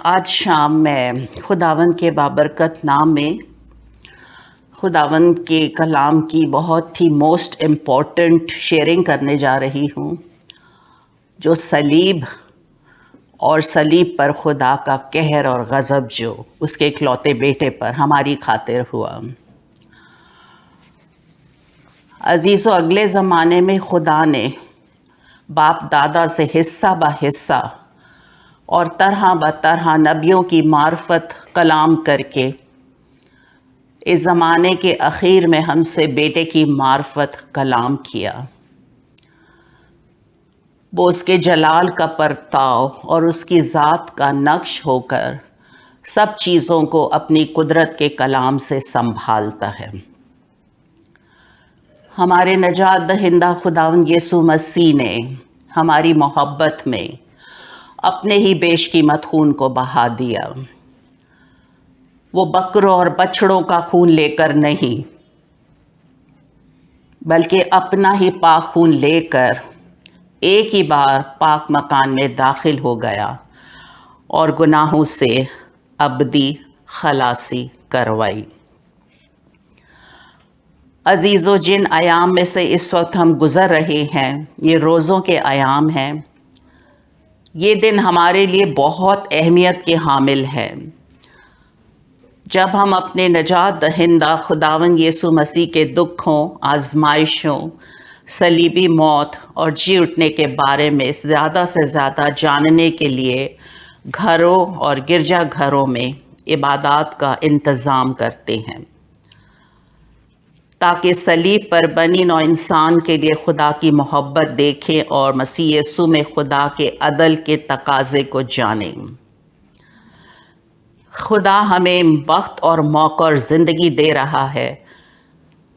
آج شام میں خداوند کے بابرکت نام میں خداوند کے کلام کی بہت ہی موسٹ امپورٹنٹ شیئرنگ کرنے جا رہی ہوں، جو صلیب اور صلیب پر خدا کا قہر اور غضب جو اس کے اکلوتے بیٹے پر ہماری خاطر ہوا۔ عزیزو، اگلے زمانے میں خدا نے باپ دادا سے حصہ بہ حصہ اور طرح بہ طرح نبیوں کی معرفت کلام کر کے اس زمانے کے اخیر میں ہم سے بیٹے کی معرفت کلام کیا۔ وہ اس کے جلال کا پرتاؤ اور اس کی ذات کا نقش ہو کر سب چیزوں کو اپنی قدرت کے کلام سے سنبھالتا ہے۔ ہمارے نجات دہندہ خداوند یسوع مسیح نے ہماری محبت میں اپنے ہی بیش قیمت خون کو بہا دیا۔ وہ بکروں اور بچڑوں کا خون لے کر نہیں، بلکہ اپنا ہی پاک خون لے کر ایک ہی بار پاک مکان میں داخل ہو گیا اور گناہوں سے ابدی خلاصی کروائی۔ عزیزو، جن ایام میں سے اس وقت ہم گزر رہے ہیں، یہ روزوں کے ایام ہیں۔ یہ دن ہمارے لیے بہت اہمیت کے حامل ہے۔ جب ہم اپنے نجات دہندہ خداوند یسوع مسیح کے دکھوں، آزمائشوں، صلیبی موت اور جی اٹھنے کے بارے میں زیادہ سے زیادہ جاننے کے لیے گھروں اور گرجا گھروں میں عبادات کا انتظام کرتے ہیں، تاکہ صلیب پر بنی نوع انسان کے لیے خدا کی محبت دیکھیں اور مسیح یسوع میں خدا کے عدل کے تقاضے کو جانیں۔ خدا ہمیں وقت اور موقع اور زندگی دے رہا ہے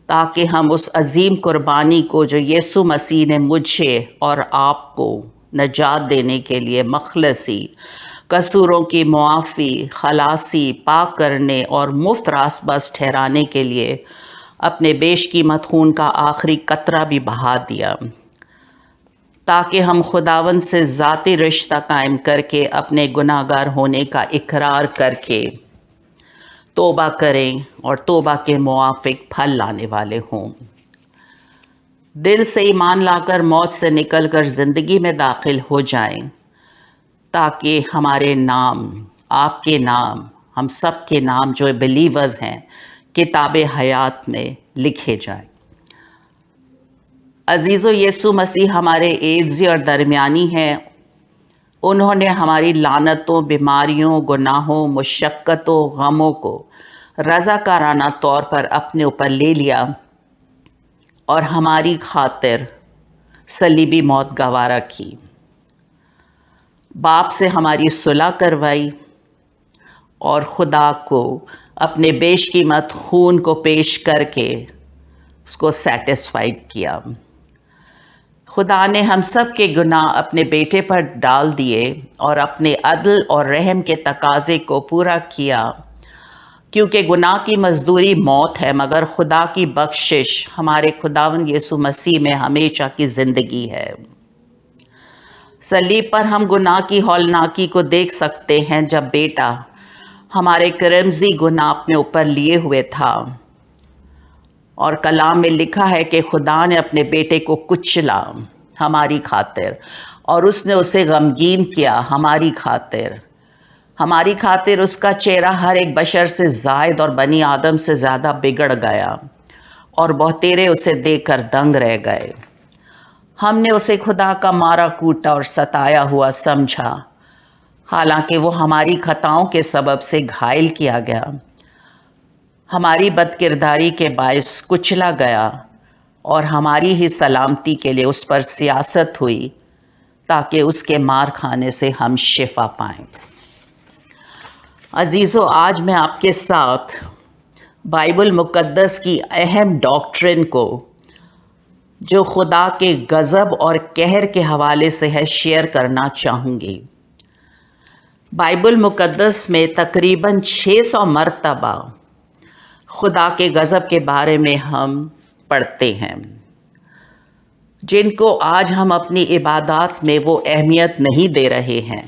تاکہ ہم اس عظیم قربانی کو جو یسوع مسیح نے مجھے اور آپ کو نجات دینے کے لیے مخلصی، قصوروں کی معافی، خلاصی، پاک کرنے اور مفت راست باز ٹھہرانے کے لیے اپنے بیش قیمت خون کا آخری قطرہ بھی بہا دیا، تاکہ ہم خداوند سے ذاتی رشتہ قائم کر کے اپنے گناہ گار ہونے کا اقرار کر کے توبہ کریں اور توبہ کے موافق پھل لانے والے ہوں۔ دل سے ایمان لا کر موت سے نکل کر زندگی میں داخل ہو جائیں، تاکہ ہمارے نام، آپ کے نام، ہم سب کے نام جو بلیورز ہیں، کتاب حیات میں لکھے جائیں۔ عزیزو، یسوع مسیح ہمارے عیوزی اور درمیانی ہیں۔ انہوں نے ہماری لعنتوں، بیماریوں، گناہوں، مشقتوں، غموں کو رضاکارانہ طور پر اپنے اوپر لے لیا اور ہماری خاطر صلیبی موت گوارا کی۔ باپ سے ہماری صلح کروائی اور خدا کو اپنے بیش قیمت خون کو پیش کر کے اس کو سیٹسفائیڈ کیا۔ خدا نے ہم سب کے گناہ اپنے بیٹے پر ڈال دیے اور اپنے عدل اور رحم کے تقاضے کو پورا کیا، کیونکہ گناہ کی مزدوری موت ہے، مگر خدا کی بخشش ہمارے خداوند یسوع مسیح میں ہمیشہ کی زندگی ہے۔ صلیب پر ہم گناہ کی ہولناکی کو دیکھ سکتے ہیں، جب بیٹا ہمارے کرمزی گناہ اپنے اوپر لیے ہوئے تھا، اور کلام میں لکھا ہے کہ خدا نے اپنے بیٹے کو کچلا ہماری خاطر، اور اس نے اسے غمگین کیا ہماری خاطر۔ ہماری خاطر اس کا چہرہ ہر ایک بشر سے زائد اور بنی آدم سے زیادہ بگڑ گیا، اور بہتیرے اسے دیکھ کر دنگ رہ گئے۔ ہم نے اسے خدا کا مارا کوٹا اور ستایا ہوا سمجھا، حالانکہ وہ ہماری خطاؤں کے سبب سے گھائل کیا گیا، ہماری بد کرداری کے باعث کچلا گیا، اور ہماری ہی سلامتی کے لیے اس پر سیاست ہوئی، تاکہ اس کے مار کھانے سے ہم شفا پائیں۔ عزیزو، آج میں آپ کے ساتھ بائبل مقدس کی اہم ڈاکٹرن کو، جو خدا کے غضب اور قہر کے حوالے سے ہے، شیئر کرنا چاہوں گی۔ بائبل مقدس میں تقریباً 600 مرتبہ خدا کے غضب کے بارے میں ہم پڑھتے ہیں، جن کو آج ہم اپنی عبادات میں وہ اہمیت نہیں دے رہے ہیں۔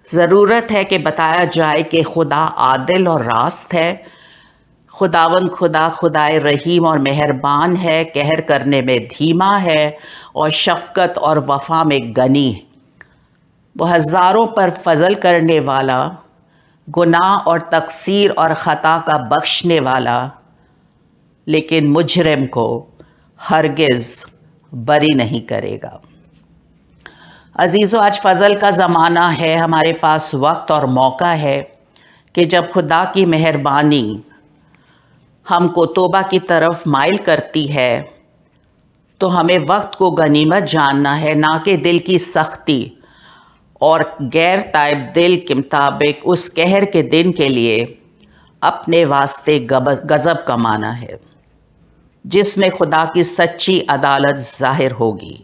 ضرورت ہے کہ بتایا جائے کہ خدا عادل اور راست ہے. خداوند خدا خدائے رحیم اور مہربان ہے، قہر کرنے میں دھیما ہے اور شفقت اور وفا میں غنی. وہ ہزاروں پر فضل کرنے والا، گناہ اور تقصیر اور خطا کا بخشنے والا، لیکن مجرم کو ہرگز بری نہیں کرے گا. عزیزو، آج فضل کا زمانہ ہے. ہمارے پاس وقت اور موقع ہے کہ جب خدا کی مہربانی ہم کو توبہ کی طرف مائل کرتی ہے تو ہمیں وقت کو غنیمت جاننا ہے، نہ کہ دل کی سختی اور غیر تائب دل کے مطابق اس قہر کے دن کے لیے اپنے واسطے غضب کمانا ہے، جس میں خدا کی سچی عدالت ظاہر ہوگی.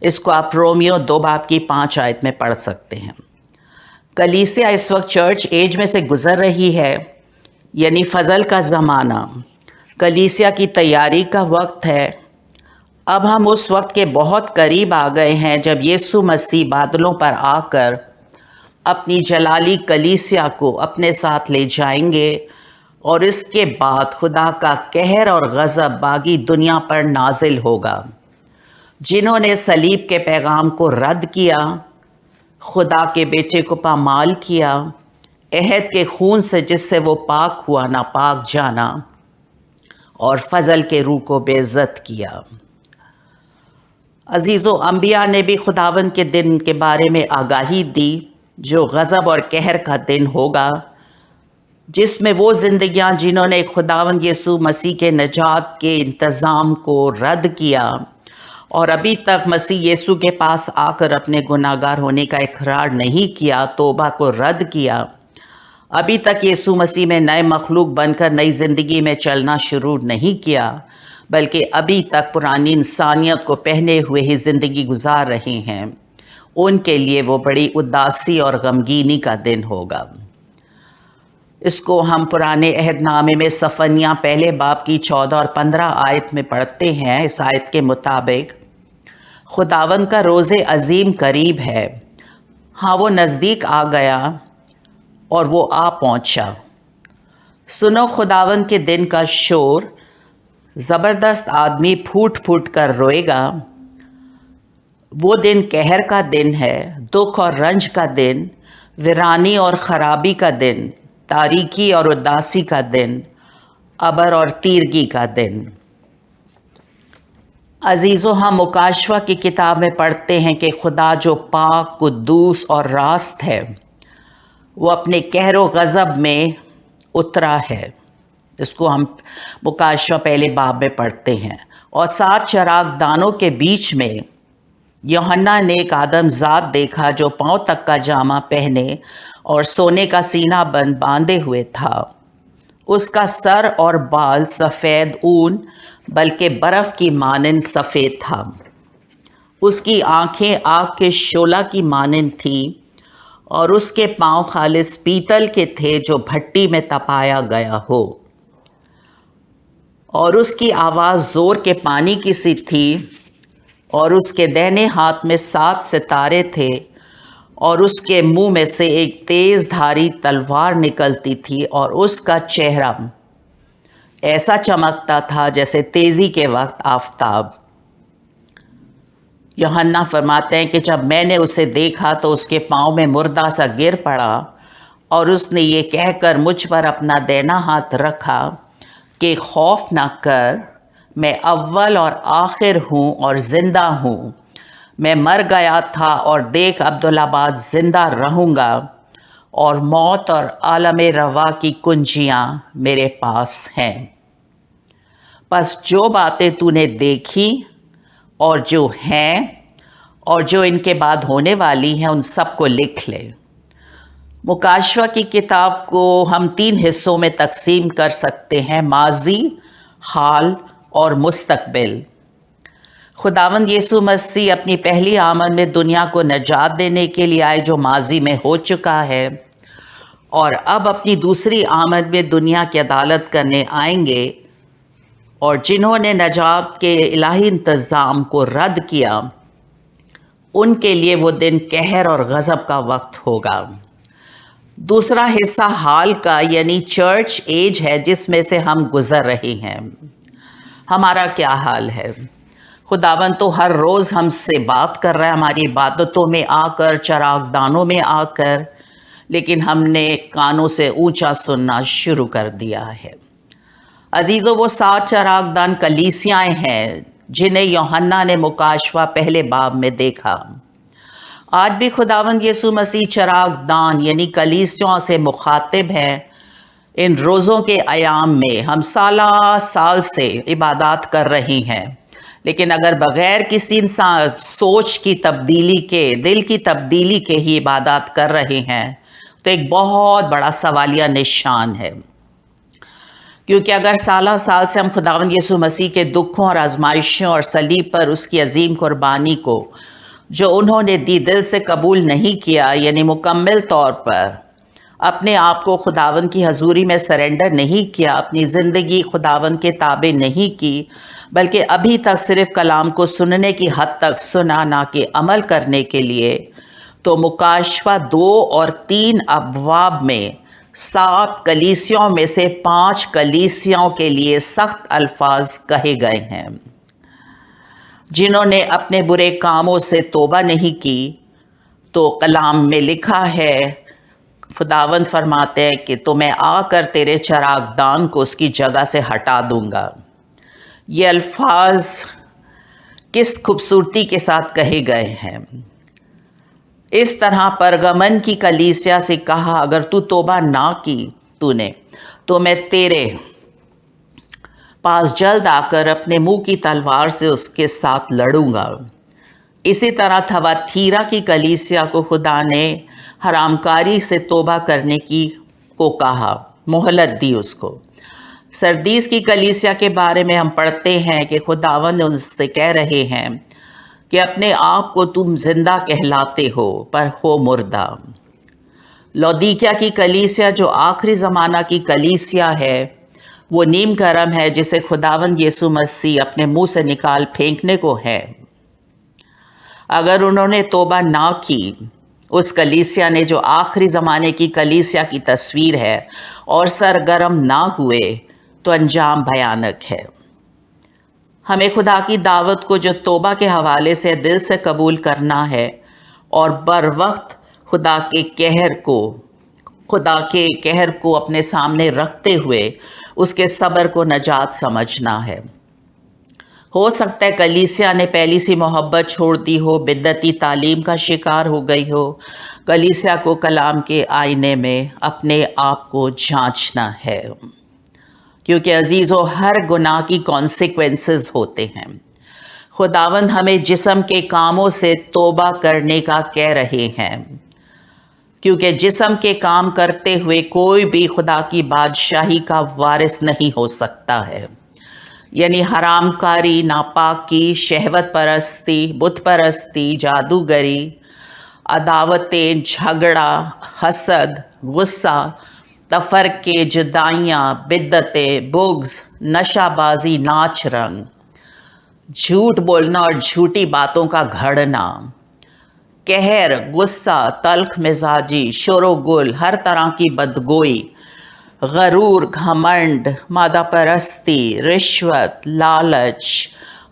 اس کو آپ رومیو 2:5 میں پڑھ سکتے ہیں. کلیسیا اس وقت چرچ ایج میں سے گزر رہی ہے، یعنی فضل کا زمانہ، کلیسیا کی تیاری کا وقت ہے. اب ہم اس وقت کے بہت قریب آ گئے ہیں جب یسوع مسیح بادلوں پر آ کر اپنی جلالی کلیسیا کو اپنے ساتھ لے جائیں گے، اور اس کے بعد خدا کا قہر اور غضب باقی دنیا پر نازل ہوگا. جنہوں نے صلیب کے پیغام کو رد کیا، خدا کے بیٹے کو پامال کیا، عہد کے خون سے جس سے وہ پاک ہوا ناپاک جانا، اور فضل کے روح کو بے عزت کیا. عزیزو، انبیاء نے بھی خداوند کے دن کے بارے میں آگاہی دی جو غضب اور قہر کا دن ہوگا، جس میں وہ زندگیاں جنہوں نے خداوند یسوع مسیح کے نجات کے انتظام کو رد کیا اور ابھی تک مسیح یسوع کے پاس آ کر اپنے گناہ گار ہونے کا اقرار نہیں کیا، توبہ کو رد کیا، ابھی تک یسوع مسیح میں نئے مخلوق بن کر نئی زندگی میں چلنا شروع نہیں کیا، بلکہ ابھی تک پرانی انسانیت کو پہنے ہوئے ہی زندگی گزار رہے ہیں، ان کے لیے وہ بڑی اداسی اور غمگینی کا دن ہوگا. اس کو ہم پرانے عہد نامے میں صفنیہ 1 اور 15 میں پڑھتے ہیں. اس آیت کے مطابق خداوند کا روز عظیم قریب ہے. ہاں، وہ نزدیک آ گیا اور وہ آ پہنچا. سنو خداوند کے دن کا شور، زبردست آدمی پھوٹ پھوٹ کر روئے گا. وہ دن قہر کا دن ہے، دکھ اور رنج کا دن، ویرانی اور خرابی کا دن، تاریکی اور اداسی کا دن، ابر اور تیرگی کا دن. عزیزو، ہم مکاشفہ کی کتاب میں پڑھتے ہیں کہ خدا جو پاک، قدوس اور راست ہے، وہ اپنے قہر و غضب میں اترا ہے. اس کو ہم مکاشفہ 1 میں پڑھتے ہیں. اور 7 چراغ دانوں کے بیچ میں یوحنا نے ایک آدم ذات دیکھا جو پاؤں تک کا جامہ پہنے اور سونے کا سینہ بند باندھے ہوئے تھا. اس کا سر اور بال سفید اون بلکہ برف کی مانند سفید تھا. اس کی آنکھیں آگ کے شعلہ کی مانند تھیں اور اس کے پاؤں خالص پیتل کے تھے جو بھٹی میں تپایا گیا ہو. اور اس کی آواز زور کے پانی کی سی تھی، اور اس کے دہنے ہاتھ میں 7 ستارے تھے، اور اس کے منہ میں سے ایک تیز دھاری تلوار نکلتی تھی، اور اس کا چہرہ ایسا چمکتا تھا جیسے تیزی کے وقت آفتاب. یوحنا فرماتے ہیں کہ جب میں نے اسے دیکھا تو اس کے پاؤں میں مردہ سا گر پڑا، اور اس نے یہ کہہ کر مجھ پر اپنا دہنا ہاتھ رکھا کہ خوف نہ کر، میں اول اور آخر ہوں اور زندہ ہوں. میں مر گیا تھا اور دیکھ عبدالآباد زندہ رہوں گا، اور موت اور عالم روا کی کنجیاں میرے پاس ہیں. پس جو باتیں تو نے دیکھی اور جو ہیں اور جو ان کے بعد ہونے والی ہیں، ان سب کو لکھ لے. مکاشفہ کی کتاب کو ہم 3 حصوں میں تقسیم کر سکتے ہیں: ماضی، حال اور مستقبل. خداوند یسوع مسیح اپنی پہلی آمد میں دنیا کو نجات دینے کے لیے آئے، جو ماضی میں ہو چکا ہے، اور اب اپنی دوسری آمد میں دنیا کی عدالت کرنے آئیں گے. اور جنہوں نے نجات کے الہی انتظام کو رد کیا، ان کے لیے وہ دن قہر اور غضب کا وقت ہوگا. دوسرا حصہ حال کا یعنی چرچ ایج ہے جس میں سے ہم گزر رہے ہیں۔ ہمارا کیا حال ہے؟ خداوند تو ہر روز ہم سے بات کر رہا ہے، ہماری عبادتوں میں آ کر، چراغ دانوں میں آ کر، لیکن ہم نے کانوں سے اونچا سننا شروع کر دیا ہے۔ عزیزو، وہ 7 چراغ دان کلیسیاں ہیں جنہیں یوحنا نے مکاشفہ پہلے باب میں دیکھا۔ آج بھی خداوند یسوع مسیح چراغ دان یعنی کلیسیوں سے مخاطب ہیں۔ ان روزوں کے ایام میں ہم سالہ سال سے عبادات کر رہی ہیں، لیکن اگر بغیر کسی انسان سوچ کی تبدیلی کے، دل کی تبدیلی کے ہی عبادات کر رہے ہیں تو ایک بہت بڑا سوالیہ نشان ہے۔ کیونکہ اگر سالہ سال سے ہم خداوند یسوع مسیح کے دکھوں اور آزمائشوں اور صلیب پر اس کی عظیم قربانی کو جو انہوں نے دی دل سے قبول نہیں کیا، یعنی مکمل طور پر اپنے آپ کو خداوند کی حضوری میں سرنڈر نہیں کیا، اپنی زندگی خداوند کے تابع نہیں کی، بلکہ ابھی تک صرف کلام کو سننے کی حد تک سنا، نہ کہ عمل کرنے کے لیے، تو مکاشفہ 2 اور 3 ابواب میں 7 کلیسیوں میں سے 5 کلیسیوں کے لیے سخت الفاظ کہے گئے ہیں۔ جنہوں نے اپنے برے کاموں سے توبہ نہیں کی، تو کلام میں لکھا ہے، خداوند فرماتے ہیں کہ تو میں آ کر تیرے چراغ دان کو اس کی جگہ سے ہٹا دوں گا۔ یہ الفاظ کس خوبصورتی کے ساتھ کہے گئے ہیں۔ اس طرح پرگمن کی کلیسیا سے کہا، اگر تو توبہ نہ کی تو میں تیرے پاس جلد آ کر اپنے منہ کی تلوار سے اس کے ساتھ لڑوں گا۔ اسی طرح تھواتیرا کی کلیسیا کو خدا نے حرام کاری سے توبہ کرنے کو کہا، مہلت دی اس کو۔ سردیس کی کلیسیا کے بارے میں ہم پڑھتے ہیں کہ خداوند ان سے کہہ رہے ہیں کہ اپنے آپ کو تم زندہ کہلاتے ہو پر ہو مردہ۔ لودیکیا کی کلیسیا جو آخری زمانہ کی کلیسیا ہے، وہ نیم گرم ہے جسے خداوند یسوع مسیح اپنے منہ سے نکال پھینکنے کو ہے۔ اگر انہوں نے توبہ نہ کی، اس کلیسیا نے جو آخری زمانے کی کلیسیا کی تصویر ہے، اور سرگرم نہ ہوئے تو انجام بھیانک ہے۔ ہمیں خدا کی دعوت کو جو توبہ کے حوالے سے دل سے قبول کرنا ہے اور بر وقت خدا کے قہر کو اپنے سامنے رکھتے ہوئے اس کے صبر کو نجات سمجھنا ہے۔ ہو سکتا ہے کلیسیا نے پہلی سی محبت چھوڑ دی ہو، بدعتی تعلیم کا شکار ہو گئی ہو۔ کلیسیا کو کلام کے آئینے میں اپنے آپ کو جانچنا ہے، کیونکہ عزیزو، ہر گناہ کی کانسیکوینسز ہوتے ہیں۔ خداوند ہمیں جسم کے کاموں سے توبہ کرنے کا کہہ رہے ہیں، کیونکہ جسم کے کام کرتے ہوئے کوئی بھی خدا کی بادشاہی کا وارث نہیں ہو سکتا ہے۔ یعنی حرام کاری، ناپاکی، شہوت پرستی، بت پرستی، جادوگری، عداوتیں، جھگڑا، حسد، غصہ، تفرقے، جدائیاں، بدعتیں، بغض، نشہ بازی، ناچ رنگ، جھوٹ بولنا اور جھوٹی باتوں کا گھڑنا، قہر، غصہ، تلخ مزاجی، شور و گل، ہر طرح کی بدگوئی، غرور، گھمنڈ، مادہ پرستی، رشوت، لالچ،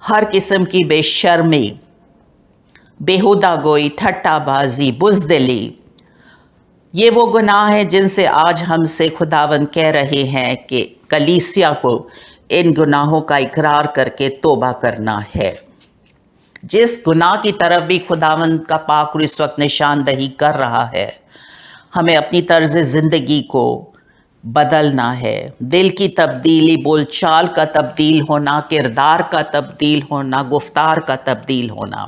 ہر قسم کی بے شرمی، بیہودہ گوئی، ٹھٹا بازی، بزدلی، یہ وہ گناہ ہیں جن سے آج ہم سے خداوند کہہ رہے ہیں کہ کلیسیا کو ان گناہوں کا اقرار کر کے توبہ کرنا ہے۔ جس گناہ کی طرف بھی خداوند کا پاک اس وقت نشاندہی کر رہا ہے، ہمیں اپنی طرز زندگی کو بدلنا ہے۔ دل کی تبدیلی، بول چال کا تبدیل ہونا، کردار کا تبدیل ہونا، گفتار کا تبدیل ہونا،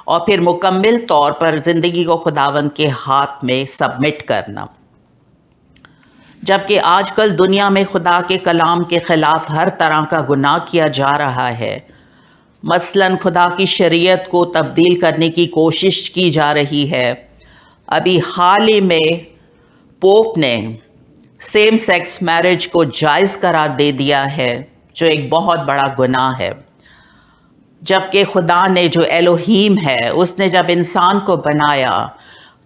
اور پھر مکمل طور پر زندگی کو خداوند کے ہاتھ میں سبمٹ کرنا۔ جبکہ آج کل دنیا میں خدا کے کلام کے خلاف ہر طرح کا گناہ کیا جا رہا ہے۔ مثلاً خدا کی شریعت کو تبدیل کرنے کی کوشش کی جا رہی ہے۔ ابھی حال ہی میں پوپ نے سیم سیکس میرج کو جائز قرار دے دیا ہے، جو ایک بہت بڑا گناہ ہے۔ جبکہ خدا نے جو الوہیم ہے، اس نے جب انسان کو بنایا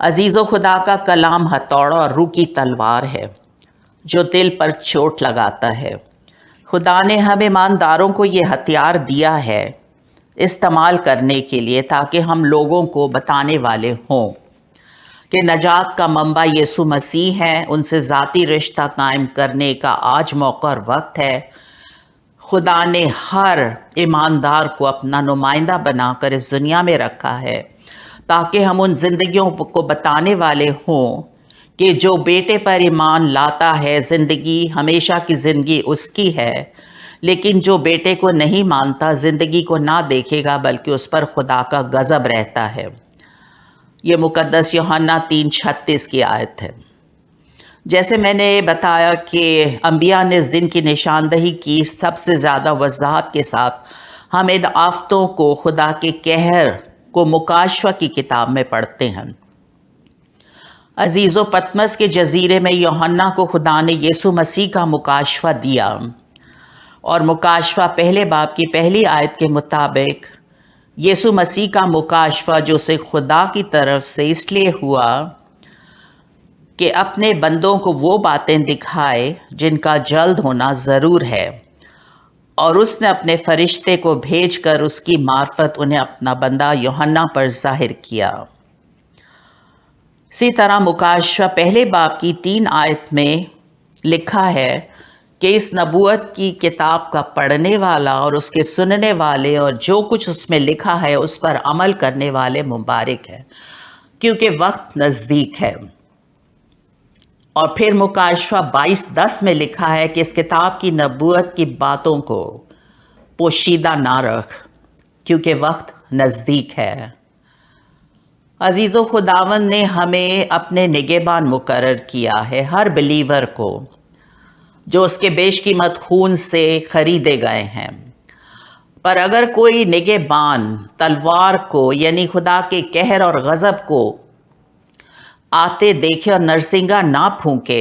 عزیز و خدا کا کلام ہتھوڑا اور روح کی تلوار ہے جو دل پر چوٹ لگاتا ہے۔ خدا نے ہم ایمانداروں کو یہ ہتھیار دیا ہے استعمال کرنے کے لیے تاکہ ہم لوگوں کو بتانے والے ہوں کہ نجات کا منبع یسوع مسیح ہے۔ ان سے ذاتی رشتہ قائم کرنے کا آج موقع اور وقت ہے۔ خدا نے ہر ایماندار کو اپنا نمائندہ بنا کر اس دنیا میں رکھا ہے تاکہ ہم ان زندگیوں کو بتانے والے ہوں کہ جو بیٹے پر ایمان لاتا ہے زندگی ہمیشہ کی زندگی اس کی ہے، لیکن جو بیٹے کو نہیں مانتا زندگی کو نہ دیکھے گا بلکہ اس پر خدا کا غضب رہتا ہے۔ یہ مقدس یوحنا 3:36 کی آیت ہے۔ جیسے میں نے بتایا کہ انبیاء نے اس دن کی نشاندہی کی سب سے زیادہ وضاحت کے ساتھ ہم ان آفتوں کو خدا کے قہر کو مکاشفہ کی کتاب میں پڑھتے ہیں۔ عزیز و پتمس کے جزیرے میں یوحنا کو خدا نے یسوع مسیح کا مکاشفہ دیا، اور مکاشفہ پہلے باب کی پہلی آیت کے مطابق یسوع مسیح کا مکاشفہ جو اسے خدا کی طرف سے اس لیے ہوا کہ اپنے بندوں کو وہ باتیں دکھائے جن کا جلد ہونا ضرور ہے، اور اس نے اپنے فرشتے کو بھیج کر اس کی معرفت انہیں اپنا بندہ یوحنا پر ظاہر کیا۔ اسی طرح مکاشفہ پہلے باب کی 3 آیت میں لکھا ہے کہ اس نبوت کی کتاب کا پڑھنے والا اور اس کے سننے والے اور جو کچھ اس میں لکھا ہے اس پر عمل کرنے والے مبارک ہیں، کیونکہ وقت نزدیک ہے۔ اور پھر مکاشفہ 22:10 میں لکھا ہے کہ اس کتاب کی نبوت کی باتوں کو پوشیدہ نہ رکھ کیونکہ وقت نزدیک ہے۔ عزیز و خداوند نے ہمیں اپنے نگہبان مقرر کیا ہے، ہر بلیور کو جو اس کے بیش قیمت خون سے خریدے گئے ہیں۔ پر اگر کوئی نگہبان تلوار کو یعنی خدا کے قہر اور غضب کو آتے دیکھے اور نرسنگا نہ پھونکے،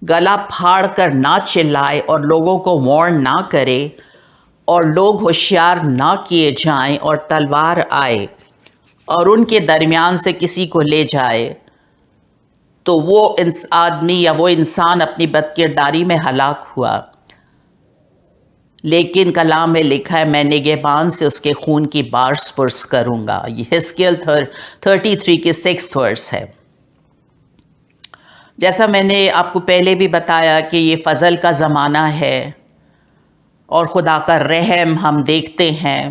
گلا پھاڑ کر نہ چلائے اور لوگوں کو وارن نہ کرے اور لوگ ہوشیار نہ کیے جائیں اور تلوار آئے اور ان کے درمیان سے کسی کو لے جائے، تو وہ آدمی یا وہ انسان اپنی بدکرداری میں ہلاک ہوا۔ لیکن کلام میں لکھا ہے میں نگہبان سے اس کے خون کی بارش پرس کروں گا۔ یہ حزقیل 33 کی 6 ورس ہے۔ جیسا میں نے آپ کو پہلے بھی بتایا کہ یہ فضل کا زمانہ ہے اور خدا کا رحم ہم دیکھتے ہیں،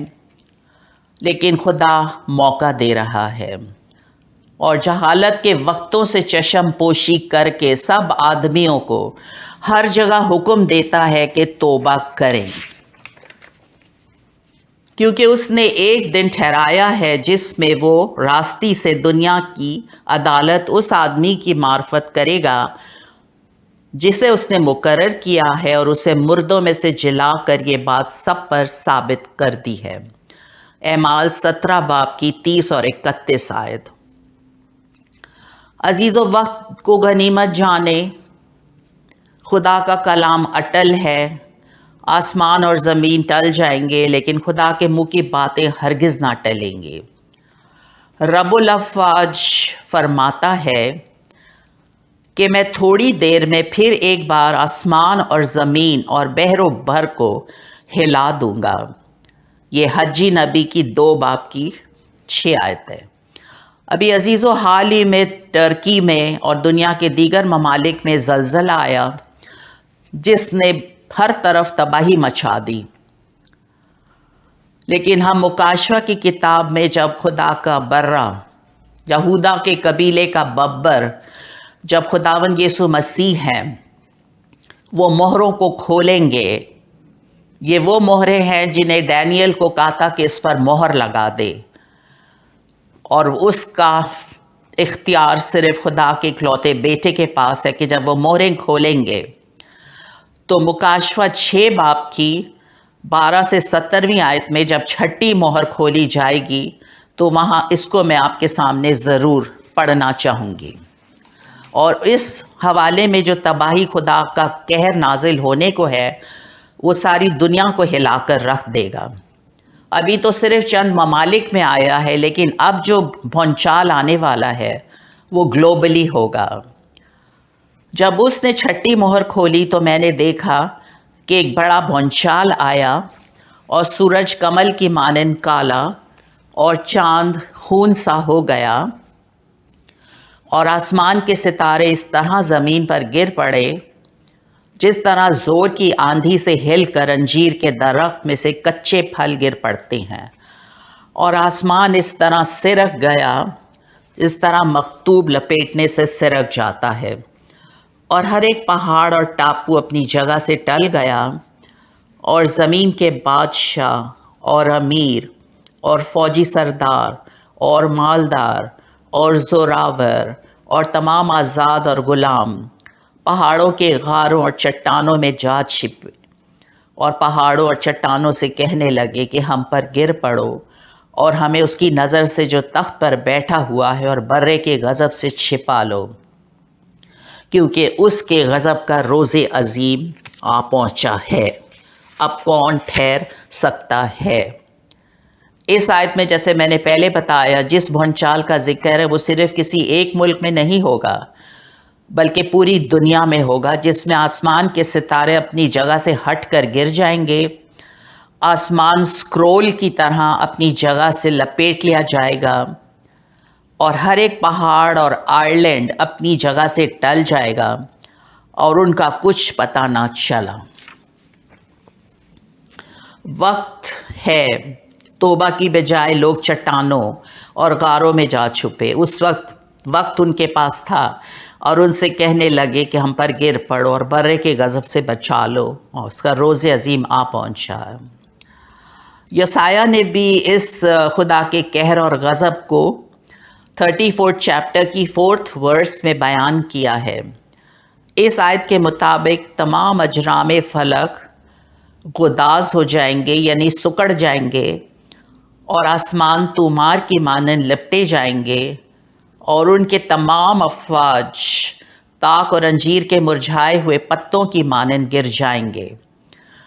لیکن خدا موقع دے رہا ہے اور جہالت کے وقتوں سے چشم پوشی کر کے سب آدمیوں کو ہر جگہ حکم دیتا ہے کہ توبہ کریں، کیونکہ اس نے ایک دن ٹھہرایا ہے جس میں وہ راستی سے دنیا کی عدالت اس آدمی کی معرفت کرے گا جسے اس نے مقرر کیا ہے، اور اسے مردوں میں سے جلا کر یہ بات سب پر ثابت کر دی ہے۔ اعمال 17 باب کی 30 اور 31 آیت۔ عزیز و وقت کو غنیمت جانے، خدا کا کلام اٹل ہے۔ آسمان اور زمین ٹل جائیں گے لیکن خدا کے منہ کی باتیں ہرگز نہ ٹلیں گے۔ رب الافواج فرماتا ہے کہ میں تھوڑی دیر میں پھر ایک بار آسمان اور زمین اور بحر و بر کو ہلا دوں گا۔ یہ حجی نبی کی 2 باب کی 6 آیت ہے۔ ابھی عزیز و حال ہی میں ترکی میں اور دنیا کے دیگر ممالک میں زلزلہ آیا جس نے ہر طرف تباہی مچا دی، لیکن ہم مکاشفہ کی کتاب میں جب خدا کا برہ یہودا کے قبیلے کا ببر جب خداوند یسوع مسیح ہیں وہ مہروں کو کھولیں گے، یہ وہ مہریں ہیں جنہیں ڈینیل کو کہا تھا کہ اس پر مہر لگا دے، اور اس کا اختیار صرف خدا کے اکلوتے بیٹے کے پاس ہے کہ جب وہ مہریں کھولیں گے تو مکاشفہ 6 باب کی 12 سے 17ویں آیت میں جب چھٹی مہر کھولی جائے گی تو وہاں اس کو میں آپ کے سامنے ضرور پڑھنا چاہوں گی، اور اس حوالے میں جو تباہی خدا کا قہر نازل ہونے کو ہے وہ ساری دنیا کو ہلا کر رکھ دے گا۔ ابھی تو صرف چند ممالک میں آیا ہے، لیکن اب جو بھونچال آنے والا ہے وہ گلوبلی ہوگا۔ جب اس نے چھٹی مہر کھولی تو میں نے دیکھا کہ ایک بڑا بھونچال آیا اور سورج کمل کی مانند کالا اور چاند خون سا ہو گیا اور آسمان کے ستارے اس طرح زمین پر گر پڑے جس طرح زور کی آندھی سے ہل کر انجیر کے درخت میں سے کچے پھل گر پڑتے ہیں، اور آسمان اس طرح سرک گیا اس طرح مکتوب لپیٹنے سے سرک جاتا ہے، اور ہر ایک پہاڑ اور ٹاپو اپنی جگہ سے ٹل گیا، اور زمین کے بادشاہ اور امیر اور فوجی سردار اور مالدار اور زوراور اور تمام آزاد اور غلام پہاڑوں کے غاروں اور چٹانوں میں جا چھپے، اور پہاڑوں اور چٹانوں سے کہنے لگے کہ ہم پر گر پڑو اور ہمیں اس کی نظر سے جو تخت پر بیٹھا ہوا ہے اور برے کے غضب سے چھپا لو، کیونکہ اس کے غضب کا روز عظیم آ پہنچا ہے۔ اب کون ٹھہر سکتا ہے؟ اس آیت میں جیسے میں نے پہلے بتایا جس بھونچال کا ذکر ہے وہ صرف کسی ایک ملک میں نہیں ہوگا بلکہ پوری دنیا میں ہوگا، جس میں آسمان کے ستارے اپنی جگہ سے ہٹ کر گر جائیں گے، آسمان سکرول کی طرح اپنی جگہ سے لپیٹ لیا جائے گا، اور ہر ایک پہاڑ اور آئرلینڈ اپنی جگہ سے ٹل جائے گا اور ان کا کچھ پتہ نہ چلا۔ وقت ہے توبہ کی بجائے لوگ چٹانوں اور غاروں میں جا چھپے۔ اس وقت ان کے پاس تھا اور ان سے کہنے لگے کہ ہم پر گر پڑو اور برے کے غضب سے بچا لو، اور اس کا روز عظیم آ پہنچا۔ یسایہ نے بھی اس خدا کے قہر اور غضب کو 34 چیپٹر کی 4 ورس میں بیان کیا ہے۔ اس آیت کے مطابق تمام اجرام فلک غداز ہو جائیں گے، یعنی سکڑ جائیں گے، اور آسمان تومار کی مانند لپٹے جائیں گے، اور ان کے تمام افواج تاک اور انجیر کے مرجھائے ہوئے پتوں کی مانند گر جائیں گے۔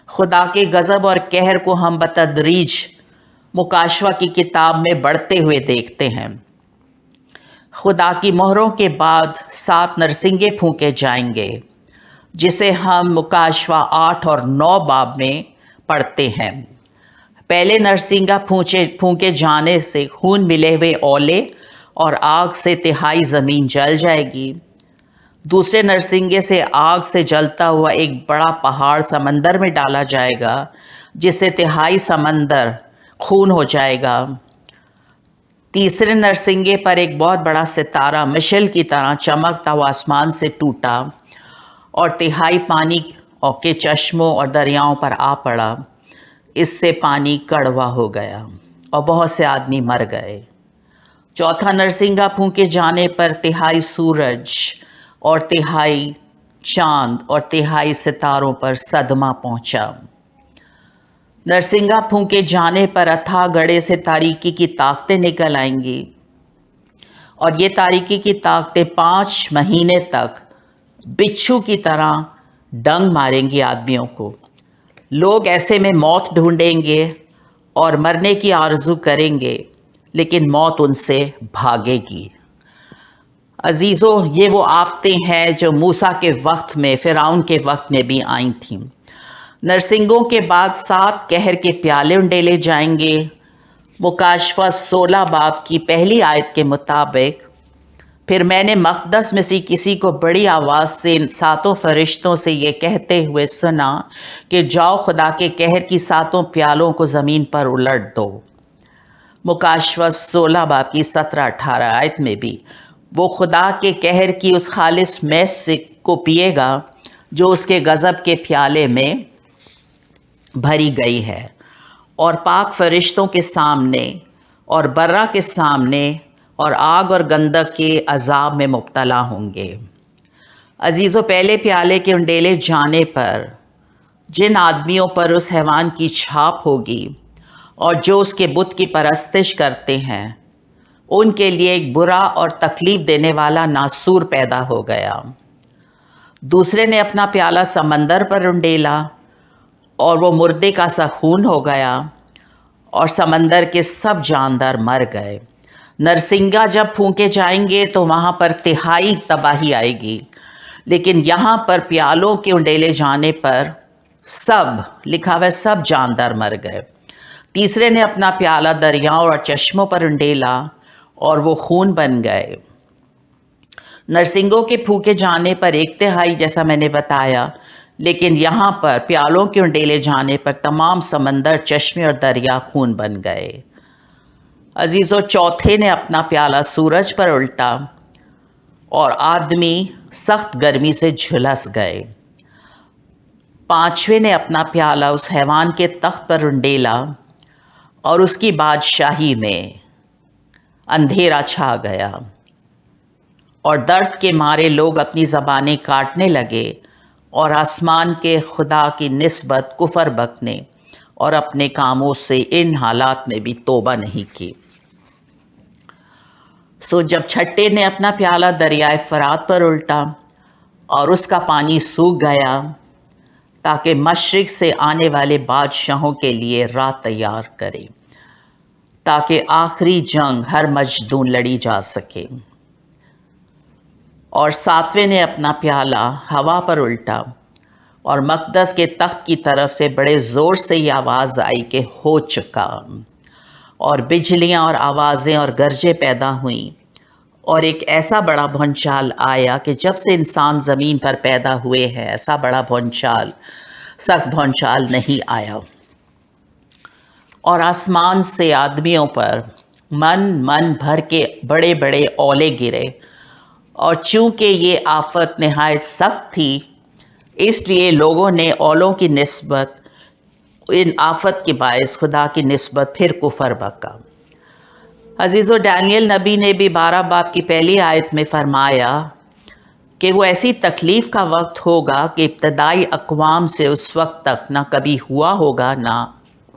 خدا کے غضب اور قہر کو ہم بتدریج مکاشفہ کی کتاب میں بڑھتے ہوئے دیکھتے ہیں۔ خدا کی مہروں کے بعد 7 نرسنگے پھونکے جائیں گے، جسے ہم مکاشفہ 8 اور 9 باب میں پڑھتے ہیں۔ پہلے نرسنگا پھونکے جانے سے خون ملے ہوئے اولے اور آگ سے تہائی زمین جل جائے گی۔ دوسرے نرسنگے سے آگ سے جلتا ہوا ایک بڑا پہاڑ سمندر میں ڈالا جائے گا، جس سے تہائی سمندر خون ہو جائے گا۔ تیسرے نرسنگے پر ایک بہت بڑا ستارہ مشل کی طرح چمکتا ہوا آسمان سے ٹوٹا اور تہائی پانی کے چشموں اور دریاؤں پر آ پڑا۔ اس سے پانی کڑوا ہو گیا اور بہت سے آدمی مر گئے۔ چوتھا نرسنگا پھونکے جانے پر تہائی سورج اور تہائی چاند اور تہائی ستاروں پر صدمہ پہنچا۔ نرسنگا پھونکے جانے پر اتھاہ گڑھے سے تاریکی کی طاقتیں نکل آئیں گی، اور یہ تاریکی کی طاقتیں 5 مہینے تک بچھو کی طرح ڈنگ ماریں گی آدمیوں کو۔ لوگ ایسے میں موت ڈھونڈیں گے اور مرنے کی آرزو کریں گے، لیکن موت ان سے بھاگے گی۔ عزیزو، یہ وہ آفتیں ہیں جو موسیٰ کے وقت میں، فرعون کے وقت میں بھی آئی تھیں۔ نرسنگوں کے بعد 7 قہر کے پیالے انڈیلے جائیں گے۔ مکاشفہ 16 باب کی پہلی آیت کے مطابق، پھر میں نے مقدس میں سے کسی کو بڑی آواز سے ان 7 فرشتوں سے یہ کہتے ہوئے سنا کہ جاؤ خدا کے قہر کی 7 پیالوں کو زمین پر الٹ دو۔ مکاشفہ 16 باب کی 17-18 آیت میں بھی وہ خدا کے قہر کی اس خالص میس کو پیے گا جو اس کے غضب کے پیالے میں بھری گئی ہے، اور پاک فرشتوں کے سامنے اور برہ کے سامنے اور آگ اور گندک کے عذاب میں مبتلا ہوں گے۔ عزیزو، پہلے پیالے کے انڈیلے جانے پر جن آدمیوں پر اس حیوان کی چھاپ ہوگی اور جو اس کے بت کی پرستش کرتے ہیں، ان کے لیے ایک برا اور تکلیف دینے والا ناسور پیدا ہو گیا۔ دوسرے نے اپنا پیالہ سمندر پر انڈیلا، اور وہ مردے کا سا خون ہو گیا، اور سمندر کے سب جاندار مر گئے۔ نرسنگا جب پھونکے جائیں گے تو وہاں پر تہائی تباہی آئے گی، لیکن یہاں پر پیالوں کے انڈیلے جانے پر سب لکھا ہوا ہے، سب جاندار مر گئے۔ تیسرے نے اپنا پیالہ دریاؤں اور چشموں پر انڈیلا اور وہ خون بن گئے۔ نرسنگوں کے پھونکے جانے پر 1/3 جیسا میں نے بتایا، لیکن یہاں پر پیالوں کے انڈیلے جانے پر تمام سمندر، چشمے اور دریا خون بن گئے۔ عزیزو، چوتھے نے اپنا پیالہ سورج پر الٹا اور آدمی سخت گرمی سے جھلس گئے۔ 5ویں نے اپنا پیالہ اس حیوان کے تخت پر انڈیلا اور اس کی بادشاہی میں اندھیرا چھا گیا، اور درد کے مارے لوگ اپنی زبانیں کاٹنے لگے اور آسمان کے خدا کی نسبت کفر بکنے اور اپنے کاموں سے ان حالات میں بھی توبہ نہیں کی۔ جب چھٹے نے اپنا پیالہ دریائے فرات پر الٹا اور اس کا پانی سوکھ گیا، تاکہ مشرق سے آنے والے بادشاہوں کے لیے راہ تیار کرے، تاکہ آخری جنگ ہر مجدوں لڑی جا سکے۔ اور 7ویں نے اپنا پیالہ ہوا پر الٹا اور مقدس کے تخت کی طرف سے بڑے زور سے یہ آواز آئی کہ ہو چکا، اور بجلیاں اور آوازیں اور گرجیں پیدا ہوئیں، اور ایک ایسا بڑا بھونچال آیا کہ جب سے انسان زمین پر پیدا ہوئے ہیں ایسا بڑا بھونچال، سخت بھونچال نہیں آیا، اور آسمان سے آدمیوں پر من بھر کے بڑے بڑے اولے گرے، اور چونکہ یہ آفت نہایت سخت تھی، اس لیے لوگوں نے اولوں کی نسبت، ان آفت کے باعث خدا کی نسبت پھر کفر بکا۔ عزیزو، ڈینیل نبی نے بھی 12 باب کی پہلی آیت میں فرمایا کہ وہ ایسی تکلیف کا وقت ہوگا کہ ابتدائی اقوام سے اس وقت تک نہ کبھی ہوا ہوگا، نہ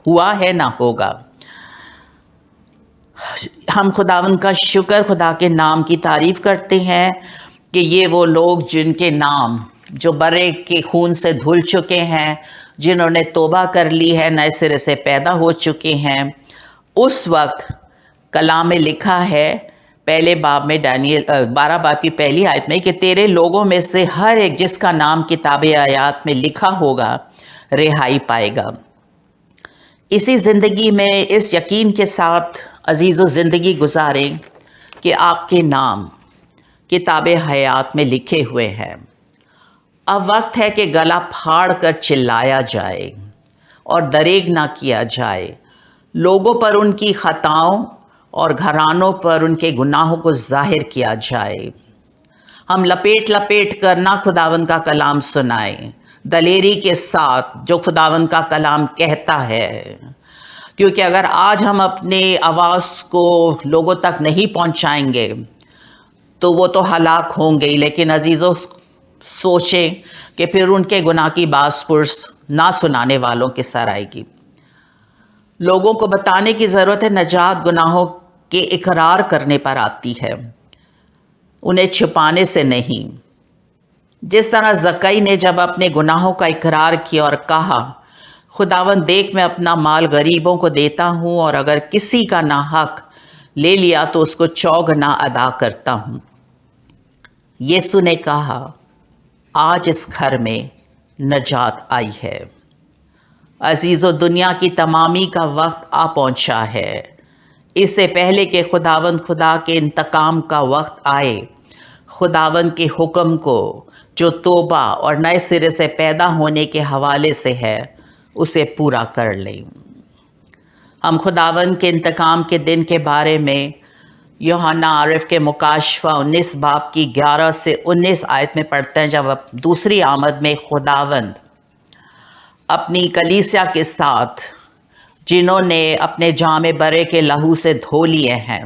ہوا ہے، نہ ہوگا۔ ہم خداوند کا شکر، خدا کے نام کی تعریف کرتے ہیں کہ یہ وہ لوگ جن کے نام جو برے کے خون سے دھل چکے ہیں، جنہوں نے توبہ کر لی ہے، نئے سرے سے پیدا ہو چکے ہیں، اس وقت کلام میں لکھا ہے پہلے باب میں 12 باب کی پہلی آیت میں کہ تیرے لوگوں میں سے ہر ایک جس کا نام کتاب حیات میں لکھا ہوگا رہائی پائے گا۔ اسی زندگی میں اس یقین کے ساتھ عزیزو زندگی گزاریں کہ آپ کے نام کتاب حیات میں لکھے ہوئے ہیں۔ اب وقت ہے کہ گلا پھاڑ کر چلایا جائے اور دریغ نہ کیا جائے، لوگوں پر ان کی خطاؤں اور گھرانوں پر ان کے گناہوں کو ظاہر کیا جائے۔ ہم لپیٹ لپیٹ کر نہ خداوند کا کلام سنائیں، دلیری کے ساتھ جو خداوند کا کلام کہتا ہے، کیونکہ اگر آج ہم اپنے آواز کو لوگوں تک نہیں پہنچائیں گے تو وہ تو ہلاک ہوں گے، لیکن عزیزو سوچیں کہ پھر ان کے گناہ کی باز پرس نہ سنانے والوں کے سر آئے گی۔ لوگوں کو بتانے کی ضرورت ہے نجات گناہوں کے اقرار کرنے پر آتی ہے، انہیں چھپانے سے نہیں۔ جس طرح زکئی نے جب اپنے گناہوں کا اقرار کیا اور کہا خداوند دیکھ میں اپنا مال غریبوں کو دیتا ہوں، اور اگر کسی کا ناحق لے لیا تو اس کو 4 گنا ادا کرتا ہوں۔ یسوع نے کہا آج اس گھر میں نجات آئی ہے۔ عزیزو، دنیا کی تمامی کا وقت آ پہنچا ہے۔ اس سے پہلے کہ خداوند خدا کے انتقام کا وقت آئے، خداوند کے حکم کو جو توبہ اور نئے سرے سے پیدا ہونے کے حوالے سے ہے اسے پورا کر لیں۔ ہم خداوند کے انتقام کے دن کے بارے میں یوحنا عارف کے مکاشفہ 19 باب کی 11 سے 19 آیت میں پڑھتے ہیں، جب دوسری آمد میں خداوند اپنی کلیسیا کے ساتھ جنہوں نے اپنے جامے برے کے لہو سے دھو لیے ہیں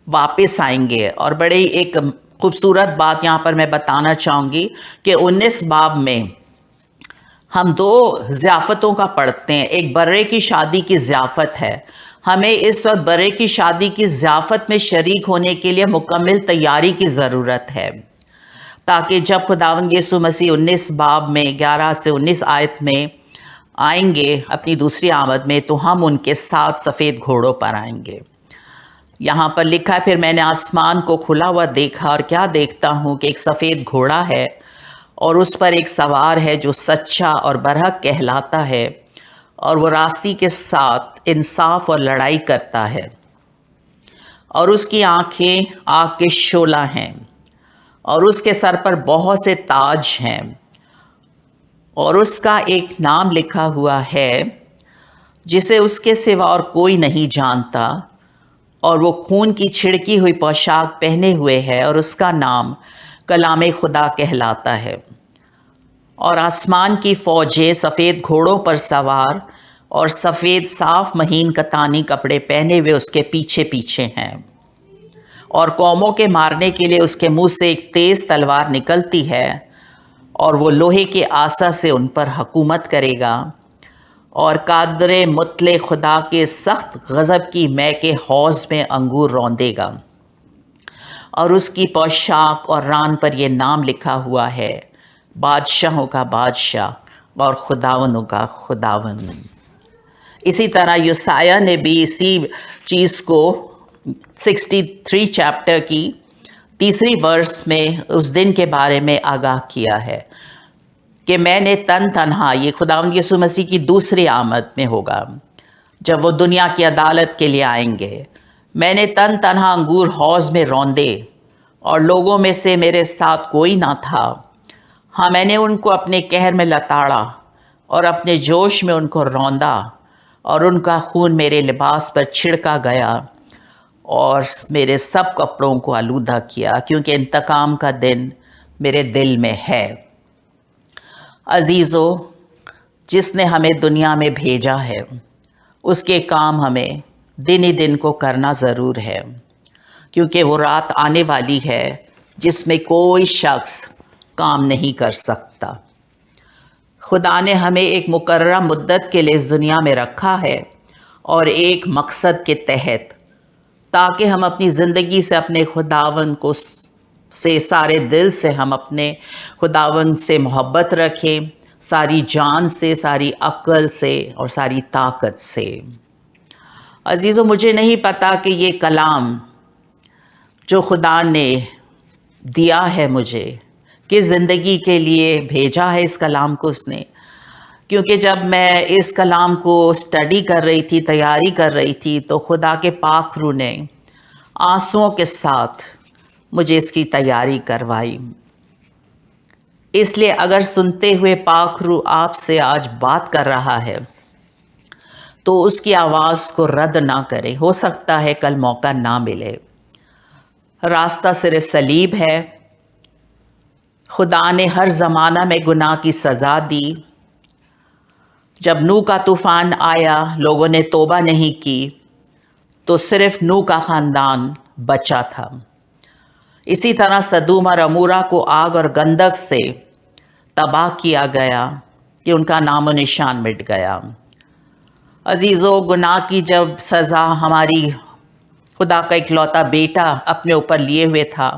واپس آئیں گے۔ اور بڑی ایک خوبصورت بات یہاں پر میں بتانا چاہوں گی کہ 19 باب میں ہم 2 ضیافتوں کا پڑھتے ہیں۔ ایک برے کی شادی کی ضیافت ہے، ہمیں اس وقت برے کی شادی کی ضیافت میں شریک ہونے کے لیے مکمل تیاری کی ضرورت ہے، تاکہ جب خداوند یسوع مسیح 19 باب میں 11 سے 19 آیت میں آئیں گے اپنی دوسری آمد میں، تو ہم ان کے ساتھ سفید گھوڑوں پر آئیں گے۔ یہاں پر لکھا ہے پھر میں نے آسمان کو کھلا ہوا دیکھا اور کیا دیکھتا ہوں کہ ایک سفید گھوڑا ہے اور اس پر ایک سوار ہے جو سچا اور برحق کہلاتا ہے اور وہ راستی کے ساتھ انصاف اور لڑائی کرتا ہے، اور اس کی آنکھیں آگ کے شعلہ ہیں اور اس کے سر پر بہت سے تاج ہیں، اور اس کا ایک نام لکھا ہوا ہے جسے اس کے سوا اور کوئی نہیں جانتا، اور وہ خون کی چھڑکی ہوئی پوشاک پہنے ہوئے ہے اور اس کا نام کلام خدا کہلاتا ہے۔ اور آسمان کی فوجیں سفید گھوڑوں پر سوار اور سفید صاف مہین کتانی کپڑے پہنے ہوئے اس کے پیچھے پیچھے ہیں، اور قوموں کے مارنے کے لیے اس کے منہ سے ایک تیز تلوار نکلتی ہے، اور وہ لوہے کے آسا سے ان پر حکومت کرے گا، اور قادر مطلق خدا کے سخت غضب کی مے کے حوض میں انگور روندے گا، اور اس کی پوشاک اور ران پر یہ نام لکھا ہوا ہے، بادشاہوں کا بادشاہ اور خداونوں کا خداون۔ اسی طرح یسایہ نے بھی اسی چیز کو 63 چیپٹر کی 3 ورس میں اس دن کے بارے میں آگاہ کیا ہے کہ میں نے تن تنہا، یہ خداوند یسوع مسیح کی دوسری آمد میں ہوگا جب وہ دنیا کی عدالت کے لیے آئیں گے، میں نے تن تنہا انگور حوض میں روندے اور لوگوں میں سے میرے ساتھ کوئی نہ تھا، ہاں میں نے ان کو اپنے قہر میں لتاڑا اور اپنے جوش میں ان کو روندا، اور ان کا خون میرے لباس پر چھڑکا گیا اور میرے سب کپڑوں کو آلودہ کیا، کیونکہ انتقام کا دن میرے دل میں ہے۔ عزیزو، جس نے ہمیں دنیا میں بھیجا ہے اس کے کام ہمیں دن ہی دن کو کرنا ضرور ہے، کیونکہ وہ رات آنے والی ہے جس میں کوئی شخص کام نہیں کر سکتا۔ خدا نے ہمیں ایک مقررہ مدت کے لیے اس دنیا میں رکھا ہے اور ایک مقصد کے تحت، تاکہ ہم اپنی زندگی سے اپنے خداوند کو سے سارے دل سے ہم اپنے خداوند سے محبت رکھیں، ساری جان سے، ساری عقل سے اور ساری طاقت سے۔ عزیزو، مجھے نہیں پتا کہ یہ کلام جو خدا نے دیا ہے مجھے کس زندگی کے لیے بھیجا ہے، اس کلام کو اس نے، کیونکہ جب میں اس کلام کو اسٹڈی کر رہی تھی، تیاری کر رہی تھی، تو خدا کے پاک روح نے آنسوؤں کے ساتھ مجھے اس کی تیاری کروائی۔ اس لیے اگر سنتے ہوئے پاک روح آپ سے آج بات کر رہا ہے تو اس کی آواز کو رد نہ کرے، ہو سکتا ہے کل موقع نہ ملے۔ راستہ صرف صلیب ہے۔ خدا نے ہر زمانہ میں گناہ کی سزا دی۔ جب نوح کا طوفان آیا، لوگوں نے توبہ نہیں کی تو صرف نوح کا خاندان بچا تھا۔ اسی طرح سدوم اور عمورہ کو آگ اور گندک سے تباہ کیا گیا کہ ان کا نام و نشان مٹ گیا۔ عزیزو، گناہ کی جب سزا ہماری خدا کا اکلوتا بیٹا اپنے اوپر لیے ہوئے تھا،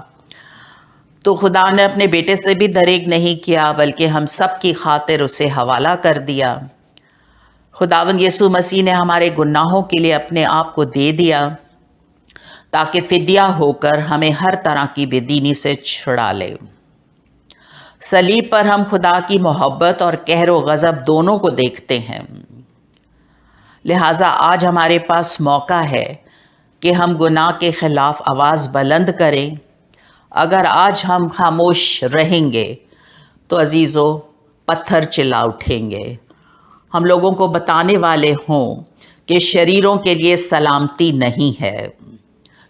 تو خدا نے اپنے بیٹے سے بھی دریغ نہیں کیا، بلکہ ہم سب کی خاطر اسے حوالہ کر دیا۔ خداوند یسوع مسیح نے ہمارے گناہوں کے لیے اپنے آپ کو دے دیا تاکہ فدیہ ہو کر ہمیں ہر طرح کی بے دینی سے چھڑا لے۔ صلیب پر ہم خدا کی محبت اور قہر و غضب دونوں کو دیکھتے ہیں، لہٰذا آج ہمارے پاس موقع ہے کہ ہم گناہ کے خلاف آواز بلند کریں۔ اگر آج ہم خاموش رہیں گے تو عزیزو، پتھر چلا اٹھیں گے۔ ہم لوگوں کو بتانے والے ہوں کہ شریروں کے لیے سلامتی نہیں ہے،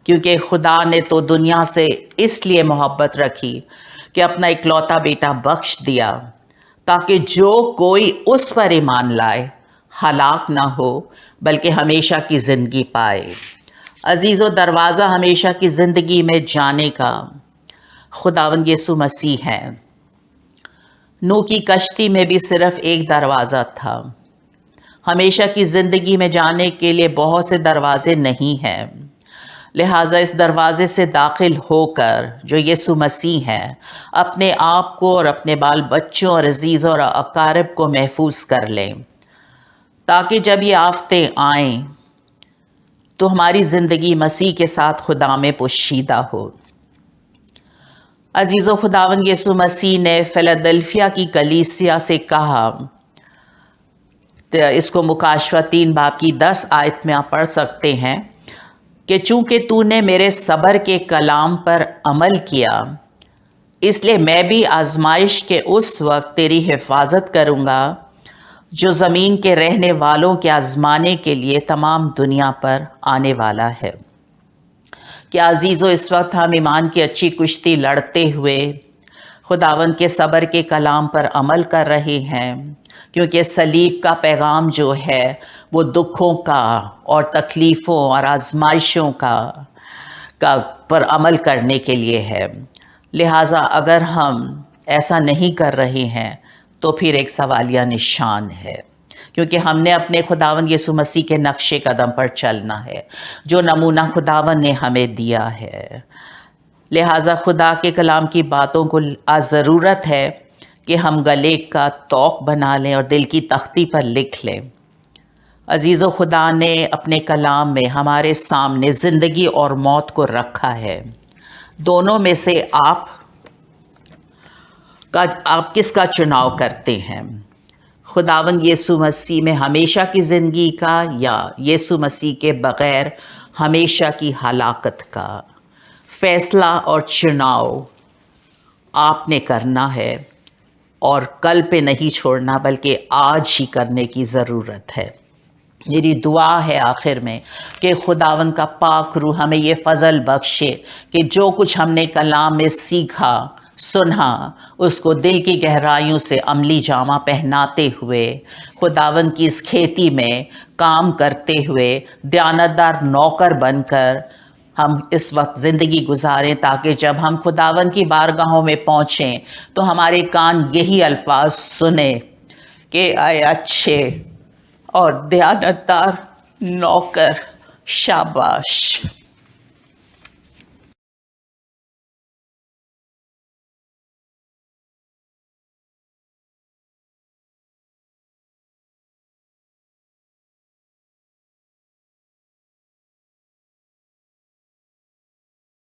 کیونکہ خدا نے تو دنیا سے اس لیے محبت رکھی کہ اپنا اکلوتا بیٹا بخش دیا، تاکہ جو کوئی اس پر ایمان لائے ہلاک نہ ہو بلکہ ہمیشہ کی زندگی پائے۔ عزیزو، دروازہ ہمیشہ کی زندگی میں جانے کا خداوند یسوع مسیح ہے۔ نوح کی کشتی میں بھی صرف ایک دروازہ تھا۔ ہمیشہ کی زندگی میں جانے کے لیے بہت سے دروازے نہیں ہیں، لہٰذا اس دروازے سے داخل ہو کر جو یسوع مسیح ہے، اپنے آپ کو اور اپنے بال بچوں اور عزیزوں اور اقارب کو محفوظ کر لیں، تاکہ جب یہ آفتیں آئیں تو ہماری زندگی مسیح کے ساتھ خدا میں پوشیدہ ہو۔ عزیز و خداوند یسوع مسیح نے فیلادلفیا کی کلیسیا سے کہا، اس کو مکاشفہ 3 باب کی 10 آیت میں آپ پڑھ سکتے ہیں کہ چونکہ تو نے میرے صبر کے کلام پر عمل کیا، اس لیے میں بھی آزمائش کے اس وقت تیری حفاظت کروں گا جو زمین کے رہنے والوں کے آزمانے کے لیے تمام دنیا پر آنے والا ہے۔ کیا عزیزو، اس وقت ہم ایمان کی اچھی کشتی لڑتے ہوئے خداوند کے صبر کے کلام پر عمل کر رہے ہیں؟ کیونکہ صلیب کا پیغام جو ہے وہ دکھوں کا اور تکلیفوں اور آزمائشوں کا پر عمل کرنے کے لیے ہے۔ لہٰذا اگر ہم ایسا نہیں کر رہے ہیں تو پھر ایک سوالیہ نشان ہے، کیونکہ ہم نے اپنے خداوند یسوع مسیح کے نقش قدم پر چلنا ہے جو نمونہ خداوند نے ہمیں دیا ہے۔ لہٰذا خدا کے کلام کی باتوں کو ضرورت ہے کہ ہم گلے کا طوق بنا لیں اور دل کی تختی پر لکھ لیں۔ عزیزو، خدا نے اپنے کلام میں ہمارے سامنے زندگی اور موت کو رکھا ہے۔ دونوں میں سے آپ کس کا چناؤ کرتے ہیں؟ خداوند یسوع مسیح میں ہمیشہ کی زندگی کا یا یسوع مسیح کے بغیر ہمیشہ کی ہلاکت کا؟ فیصلہ اور چناؤ آپ نے کرنا ہے، اور کل پہ نہیں چھوڑنا بلکہ آج ہی کرنے کی ضرورت ہے۔ میری دعا ہے آخر میں کہ خداوند کا پاک روح ہمیں یہ فضل بخشے کہ جو کچھ ہم نے کلام میں سیکھا، سنا، اس کو دل کی گہرائیوں سے عملی جامہ پہناتے ہوئے خداوند کی اس کھیتی میں کام کرتے ہوئے دیانتدار نوکر بن کر ہم اس وقت زندگی گزاریں، تاکہ جب ہم خداوند کی بارگاہوں میں پہنچیں تو ہمارے کان یہی الفاظ سنیں کہ اے اچھے اور دیانتدار نوکر، شاباش۔